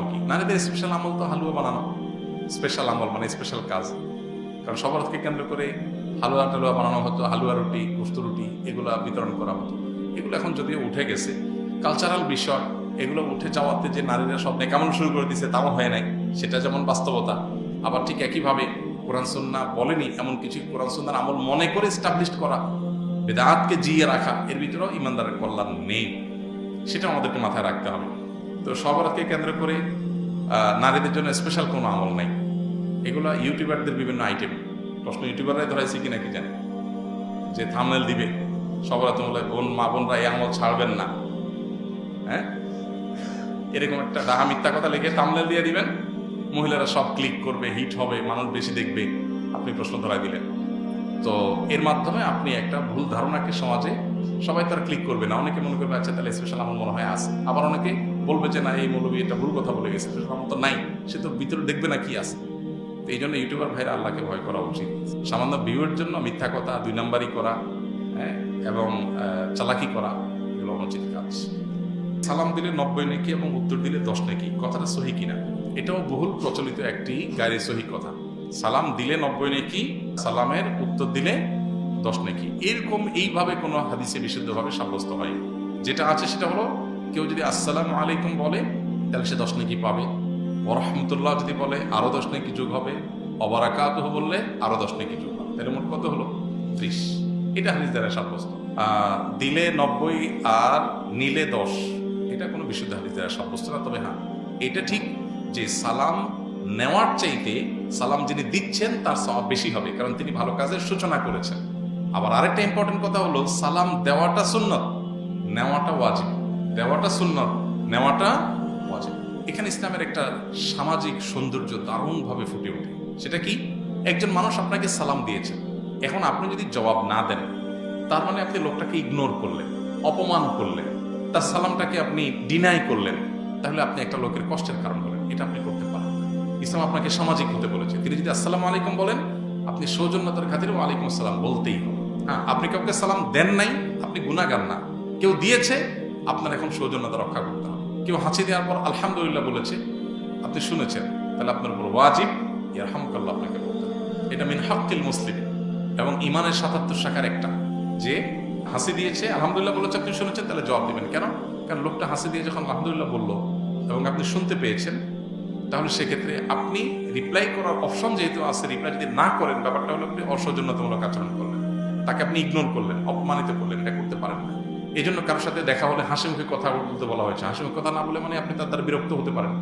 কি নারীদের স্পেশাল আমল তো হালুয়া বানানো, স্পেশাল আমল মানে স্পেশাল কাজ। কারণ শরবতকে কেন্দ্র করে হালুয়া টালুয়া বানানো হতো, হালুয়া রুটি, গোস্ত রুটি এগুলা বিতরণ করা হতো। এগুলো এখন যদিও উঠে গেছে, কালচারাল বিষয়। এগুলো উঠে যাওয়াতে যে নারীরা সব নেকামল শুরু করে দিচ্ছে তাও হয় নাই, সেটা যেমন বাস্তবতা। আবার ঠিক একইভাবে কোরআন সুন্নাহ বলেনি এমন কিছু কোরআন সুন্নাহর আমল মনে করে এস্টাবলিশড করা, বেদাতকে জিয়ে রাখা, এর ভিতরেও ইমানদারের কল্যাণ নেই। সেটা আমাদেরকে মাথায় রাখতে হবে। তো শরবতকে কেন্দ্র করে নারীদের জন্য স্পেশাল কোনো আমল নাই। এগুলো ইউটিউবারদের বিভিন্ন আইটেম। প্রশ্ন ইউটিউবাররাই ধরাইছে কিনা কি জানে, যে থাম্বনেল দিবে শবরাতমূলক মা বোনরা এই আমল ছাড়বেন না, হ্যাঁ, এরকম একটা ডাহা মিথ্যা কথা লিখে থাম্বনেল দিয়ে দিবেন, মহিলারা সব ক্লিক করবে, হিট হবে, মানুষ বেশি দেখবে, আপনি প্রশ্ন ধরাই দিলেন। তো এর মাধ্যমে আপনি একটা ভুল ধারণাকে সমাজে, সবাই তার ক্লিক করবে না, অনেকে মনে করবে আচ্ছা তাহলে স্পেশাল আমল মনে হয় আছে। আবার অনেকে বলবে যে না এই মৌলবী এটা ভুল কথা বলে গেছে, স্পেশাল আমল তো নাই, সে তো ভিতরে দেখবে না কি আছে। তো এই জন্য ইউটিউবার ভাইরা আল্লাহকে ভয় করা উচিত। সামান্য ভিউয়ের জন্য মিথ্যা কথা, 2 নাম্বারি করা, হ্যাঁ, এবং চালাকি করা, এগুলো অনুচিত কাজ। সালাম দিলে 90 নেকি এবং উত্তর দিলে 10 নেকি, কথাটা সহি কিনা? এটাও বহুল প্রচলিত একটি গায়রে সহি কথা। সালাম দিলে 90 নেকি, সালামের উত্তর দিলে 10 নেকি, এরকম এইভাবে কোনো হাদিসে বিশুদ্ধভাবে সাব্যস্ত হয়। যেটা আছে সেটা হলো কেউ যদি আসসালামু আলাইকুম বলে তাহলে সে 10 নেকি পাবে, ওয়া রাহমাতুল্লাহ যদি বলে আরো 10 নেকি যোগ হবে, ওয়া বারাকাতুহু বললে আরো 10 নেকি যোগ হবে, তাহলে মোট কত হলো? 30। এটা হাদিস দ্বারা সাব্যস্ত। দিলে 90 আর নিলে 10, এটা কোনো বিশুদ্ধ হাদিস দ্বারা সাব্যস্ত না। তবে হ্যাঁ, এটা ঠিক যে সালাম নেওয়ার চাইতে সালাম যিনি দিচ্ছেন তার সওয়াব বেশি হবে, কারণ তিনি ভালো কাজের সূচনা করেছেন। আবার আরেকটা ইম্পর্টেন্ট কথা হলো সালাম দেওয়াটা সুন্নত, নেওয়াটা ওয়াজিব। দেওয়াটা সুন্নত, নেওয়াটা ওয়াজিব। এখানে ইসলামের একটা সামাজিক সৌন্দর্য দারুণভাবে ফুটে ওঠে। সেটা কি? একজন মানুষ আপনাকে সালাম দিয়েছেন, এখন আপনি যদি জবাব না দেন তার মানে আপনি লোকটাকে ইগনোর করলেন, অপমান করলেন, তার সালামটাকে আপনি ডিনাই করলেন, তাহলে আপনি একটা লোকের কষ্টের কারণ হলেন। এটা আপনি করতে পারেন। ইসলাম আপনাকে সামাজিক হতে বলেছে। তিনি যদি আসসালামু আলাইকুম বলেন, আপনি সৌজন্যতার খাতিরে ওয়ালাইকুম আসসালাম বলতেই হবে। হ্যাঁ, আপনি কাউকে সালাম দেন নাই, আপনি গুনাহগার না। কেউ দিয়েছে, আপনার এখন সৌজন্যতা রক্ষা করতে হবে। কেউ হাসি দেওয়ার পর আলহামদুলিল্লাহ বলেছে, আপনি শুনেছেন, তাহলে আপনার উপর ওয়াজিব ইয়ারহামুকাল্লাহ আপনাকে বলতে হবে। এটা মিন হাক্কিল মুসলিম এবং ইমানের 77 শাখার একটা, যে হাসি দিয়েছে আলহামদুলিল্লাহ বলেছে, আপনি শুনেছেন, তাহলে জবাব দিবেন। কেন? কারণ লোকটা হাসি দিয়ে যখন আলহামদুলিল্লাহ বললো এবং আপনি শুনতে পেয়েছেন, তাহলে সেক্ষেত্রে আপনি রিপ্লাই করার অপশন যেহেতু আছে, রিপ্লাই যদি না করেন, ব্যাপারটা হলো আপনি অসৌজন্যতামূলক আচরণ করলেন, তাকে আপনি ইগনোর করলেন, অপমানিত করলেন। এটা করতে পারেন না। এই জন্য কারোর সাথে দেখা হলে হাসি মুখে কথা বলতে বলা হয়েছে। হাসি মুখে কথা না বলে মানে আপনি তার দ্বারা বিরক্ত হতে পারেন।